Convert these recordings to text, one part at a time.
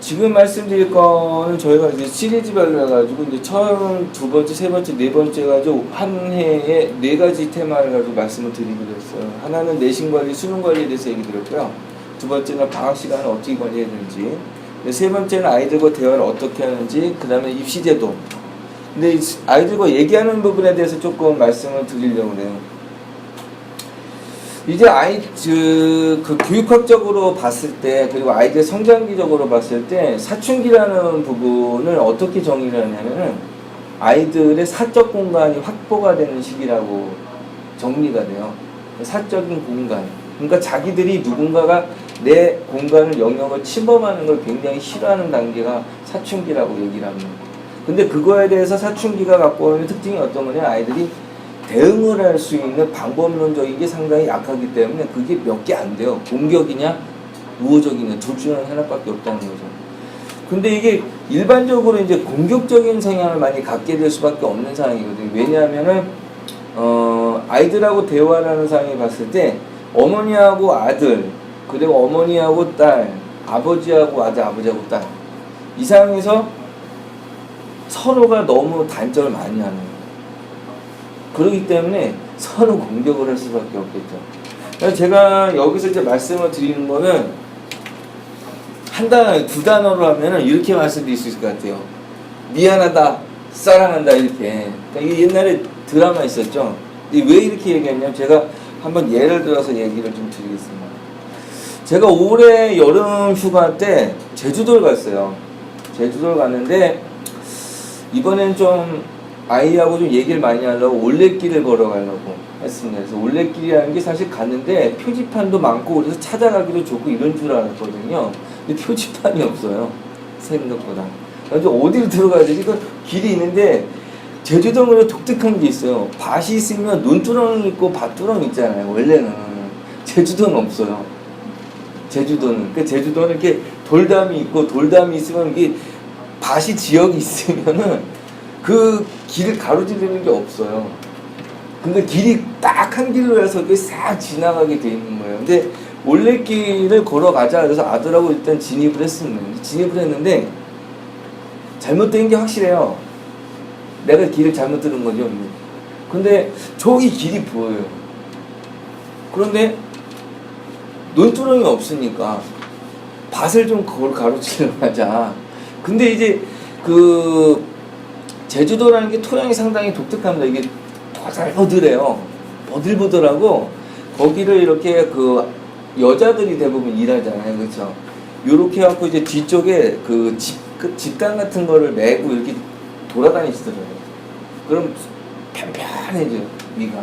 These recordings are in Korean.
지금 말씀드릴 거는 저희가 이제 시리즈별로 해가지고 이제 처음, 두 번째, 세 번째, 네 번째 가지고 한 해에 네 가지 테마를 가지고 말씀을 드리기로 했어요. 하나는 내신 관리, 수능 관리에 대해서 얘기 드렸고요. 두 번째는 방학 시간을 어떻게 관리해야 되는지. 세 번째는 아이들과 대화를 어떻게 하는지. 그 다음에 입시제도. 근데 아이들과 얘기하는 부분에 대해서 조금 말씀을 드리려고 해요. 이제 그 교육학적으로 봤을 때, 그리고 아이들 성장기적으로 봤을 때, 사춘기라는 부분을 어떻게 정의를 하냐면은, 아이들의 사적 공간이 확보가 되는 시기라고 정리가 돼요. 사적인 공간. 그러니까 자기들이 누군가가 내 공간을, 영역을 침범하는 걸 굉장히 싫어하는 단계가 사춘기라고 얘기를 합니다. 근데 그거에 대해서 사춘기가 갖고 있는 특징이 어떤 거냐, 아이들이 대응을 할 수 있는 방법론적인 게 상당히 약하기 때문에 그게 몇 개 안 돼요. 공격이냐 우호적이냐 둘 중에 하나밖에 없다는 거죠. 근데 이게 일반적으로 이제 공격적인 성향을 많이 갖게 될 수밖에 없는 상황이거든요. 왜냐하면은 아이들하고 대화를 하는 상황이 봤을 때 어머니하고 아들, 그리고 어머니하고 딸, 아버지하고 아들, 아버지하고 딸, 이 상황에서 서로가 너무 단절을 많이 하는 거예요. 그렇기 때문에 서로 공격을 할 수밖에 없겠죠. 그래서 제가 여기서 이제 말씀을 드리는 거는 한 단어, 두 단어로 하면은 이렇게 말씀드릴 수 있을 것 같아요. 미안하다, 사랑한다, 이렇게. 그러니까 이게 옛날에 드라마 있었죠. 왜 이렇게 얘기했냐면 제가 한번 예를 들어서 얘기를 좀 드리겠습니다. 제가 올해 여름 휴가 때 제주도를 갔어요. 제주도를 갔는데 이번엔 좀 아이하고 좀 얘기를 많이 하려고 올레길을 걸어가려고 했습니다. 그래서 올레길이라는 게 사실 갔는데 표지판도 많고 그래서 찾아가기도 좋고 이런 줄 알았거든요. 근데 표지판이 없어요. 생각보다. 그래서 어디로 들어가야 되지? 그 길이 있는데 제주도는 독특한 게 있어요. 밭이 있으면 논두렁이 있고 밭두렁이 있잖아요. 원래는. 제주도는 없어요. 제주도는. 그 제주도는 이렇게 돌담이 있고 돌담이 있으면 이게 밭이 지역이 있으면은 그 길을 가로지르는 게 없어요. 근데 길이 딱 한 길로 해서 그게 싹 지나가게 돼 있는 거예요. 근데 올레길을 걸어가자 그래서 아들하고 일단 진입을 했습니다. 진입을 했는데 잘못된 게 확실해요. 내가 길을 잘못 들은 거죠. 근데 저기 길이 보여요. 그런데 논두렁이 없으니까 밭을 좀 가로지르러 가자. 근데 이제 제주도라는 게 토양이 상당히 독특합니다. 이게 보들보들해요. 보들보들하고 거기를 이렇게 여자들이 대부분 일하잖아요. 그렇죠? 요렇게 해갖고 이제 뒤쪽에 집단 같은 거를 메고 이렇게 돌아다니시더라고요. 그럼 편편해져요. 위가.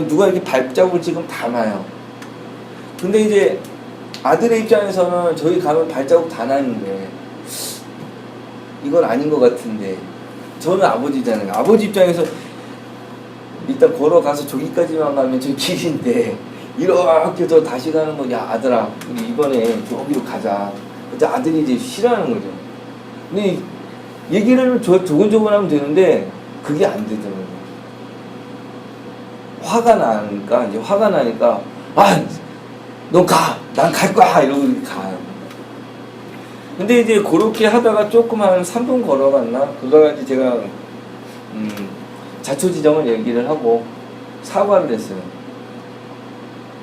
누가 이렇게 발자국을 찍으면 다 나요. 근데 이제 아들의 입장에서는 저희 가면 발자국 다 나는데 이건 아닌 것 같은데 저는 아버지잖아요. 아버지 입장에서 일단 걸어가서 저기까지만 가면 저 길인데 이렇게 저 다시 가는 거, 야 아들아 우리 이번에 저기로 가자. 그때 아들이 이제 싫어하는 거죠. 근데 얘기를 조곤조곤 하면 되는데 그게 안 되더라고요. 화가 나니까 너 가! 난 갈 거야! 이러고 이렇게 가요. 근데 이제 그렇게 하다가 조금 한 3분 걸어갔나? 그거까지 제가 자초지정을 얘기를 하고 사과를 했어요.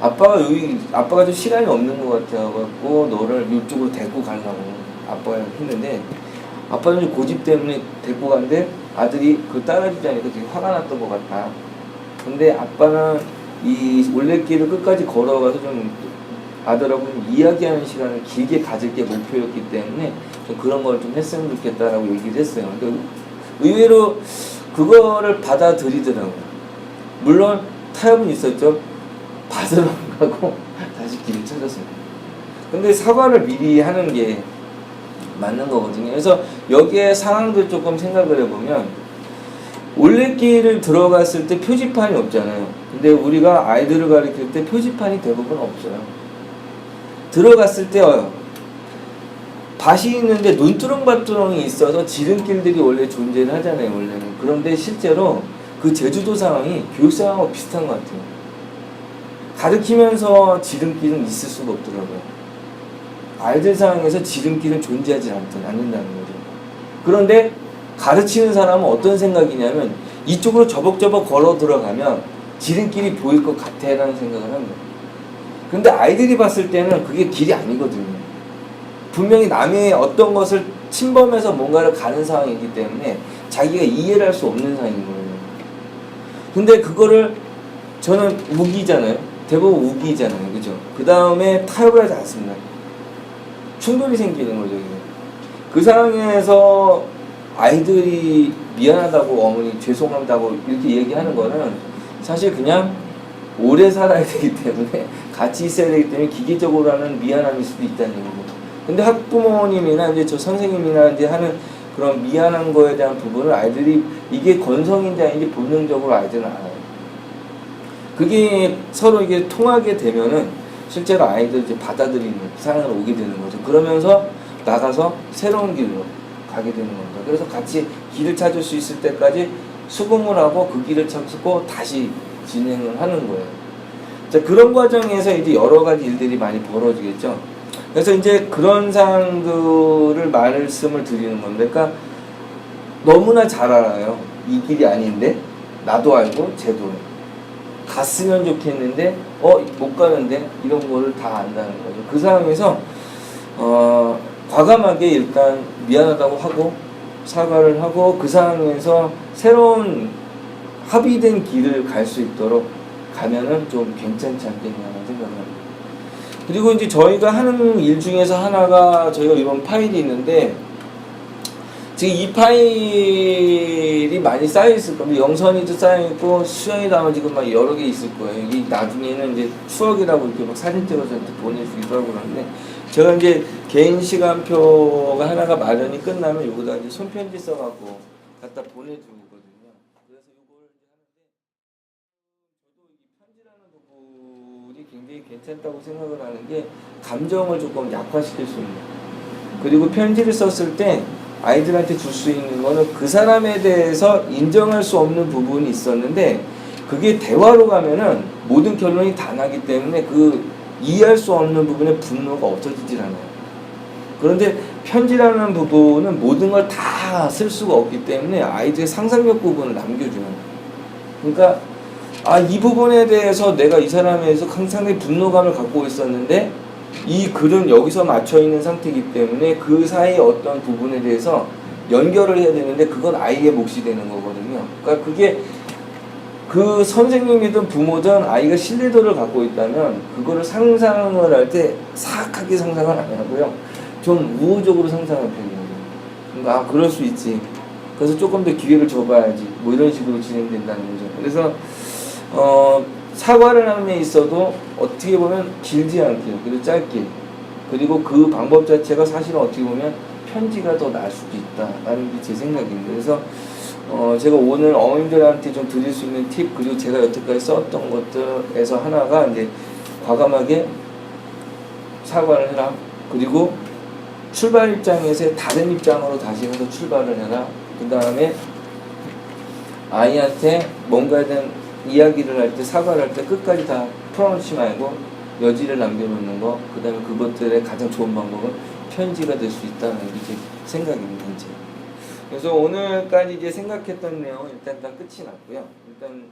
아빠가 좀 시간이 없는 것 같아갖고 너를 이쪽으로 데리고 가려고 아빠가 했는데 아빠는 고집 때문에 데리고 갔는데 아들이 그걸 따라주지 않으니까 되게 화가 났던 것 같다. 근데 아빠는 이 올레길을 끝까지 걸어가서 좀 아들하고 좀 이야기하는 시간을 길게 가질 게 목표였기 때문에 좀 그런 걸 좀 했으면 좋겠다라고 얘기를 했어요. 근데 의외로 그거를 받아들이더라고요. 물론 타협은 있었죠. 받으러 가고 다시 길을 찾았습니다. 근데 사과를 미리 하는 게 맞는 거거든요. 그래서 여기에 상황들 조금 생각을 해보면 올레길을 들어갔을 때 표지판이 없잖아요. 근데 우리가 아이들을 가르칠 때 표지판이 대부분 없어요. 들어갔을 때 밭이 있는데 논두렁밭두렁이 있어서 지름길들이 원래 존재를 하잖아요. 원래는. 그런데 실제로 그 제주도 상황이 교육 상황하고 비슷한 것 같아요. 가르치면서 지름길은 있을 수가 없더라고요. 아이들 상황에서 지름길은 존재하지 않는다는 거죠. 그런데 가르치는 사람은 어떤 생각이냐면 이쪽으로 저벅저벅 걸어 들어가면 지름길이 보일 것 같아라는 생각을 합니다. 근데 아이들이 봤을 때는 그게 길이 아니거든요. 분명히 남의 어떤 것을 침범해서 뭔가를 가는 상황이기 때문에 자기가 이해를 할 수 없는 상황인 거예요. 근데 그거를 저는 우기잖아요. 대부분 우기잖아요. 그죠? 그 다음에 타협을 하지 않습니다. 충돌이 생기는 거죠. 그 상황에서 아이들이 미안하다고 어머니 죄송하다고 이렇게 얘기하는 거는 사실 그냥 오래 살아야 되기 때문에 같이 있어야 되기 때문에 기계적으로 하는 미안함일 수도 있다는 얘기고. 근데 학부모님이나 이제 저 선생님이나 이제 하는 그런 미안한 거에 대한 부분을 아이들이 이게 건성인지 아닌지 본능적으로 아이들은 알아요. 그게 서로 이게 통하게 되면은 실제로 아이들 이제 받아들이는 상황으로 오게 되는 거죠. 그러면서 나가서 새로운 길로 가게 되는 겁니다. 그래서 같이 길을 찾을 수 있을 때까지 수긍을 하고 그 길을 찾고 다시 진행을 하는 거예요. 자, 그런 과정에서 이제 여러 가지 일들이 많이 벌어지겠죠. 그래서 이제 그런 상황들을 말씀을 드리는 건데, 그러니까 너무나 잘 알아요. 이 길이 아닌데, 나도 알고, 쟤도 갔으면 좋겠는데, 못 가는데, 이런 거를 다 안다는 거죠. 그 상황에서, 과감하게 일단 미안하다고 하고, 사과를 하고, 그 상황에서 새로운 합의된 길을 갈 수 있도록 가면은 좀 괜찮지 않겠냐는 생각을 합니다. 그리고 이제 저희가 하는 일 중에서 하나가 저희가 이런 파일이 있는데 지금 이 파일이 많이 쌓여 있을 겁니다. 영선이도 쌓여 있고 수영이도 아마 지금 막 여러 개 있을 거예요. 이 나중에는 이제 추억이라고 이렇게 막 사진 찍어서 저한테 보내주기도 하고 그러는데 제가 이제 개인 시간표가 하나가 마련이 끝나면 여기다 이제 손편지 써갖고 갖다 보내주거든요. 그래서 이걸 편지라는 부분이 굉장히 괜찮다고 생각을 하는 게 감정을 조금 약화시킬 수 있는. 그리고 편지를 썼을 때 아이들한테 줄 수 있는 거는 그 사람에 대해서 인정할 수 없는 부분이 있었는데 그게 대화로 가면은 모든 결론이 다 나기 때문에 그 이해할 수 없는 부분에 분노가 없어지질 않아요. 그런데 편지라는 부분은 모든 걸 다 쓸 수가 없기 때문에 아이들의 상상력 부분을 남겨주는. 그러니까 이 부분에 대해서 내가 이 사람에 대해서 상당히 분노감을 갖고 있었는데 이 글은 여기서 맞춰 있는 상태이기 때문에 그 사이 어떤 부분에 대해서 연결을 해야 되는데 그건 아이의 몫이 되는 거거든요. 그러니까 그게 그 선생님이든 부모든 아이가 신뢰도를 갖고 있다면 그거를 상상을 할 때 사악하게 상상을 안 하고요. 좀 우호적으로 상상하는 편이에요. 그러니까 그럴 수 있지. 그래서 조금 더 기회를 줘봐야지. 뭐 이런 식으로 진행된다는 거죠. 그래서 사과를 하는 데 있어도 어떻게 보면 길지 않게 그리고 짧게 그리고 그 방법 자체가 사실은 어떻게 보면 편지가 더 나을 수도 있다라는 게 제 생각입니다. 그래서 제가 오늘 어머님들한테 좀 드릴 수 있는 팁 그리고 제가 여태까지 썼던 것들에서 하나가 이제 과감하게 사과를 해라. 그리고 출발 입장에서 다른 입장으로 다시 해서 출발을 해라. 그 다음에 아이한테 뭔가에 대한 이야기를 할 때 사과를 할 때 끝까지 다 풀어놓지 말고 여지를 남겨놓는 거. 그 다음에 그것들의 가장 좋은 방법은 편지가 될 수 있다는 게 제 생각입니다. 이제. 그래서 오늘까지 이제 생각했던 내용은 일단 다 끝이 났고요. 일단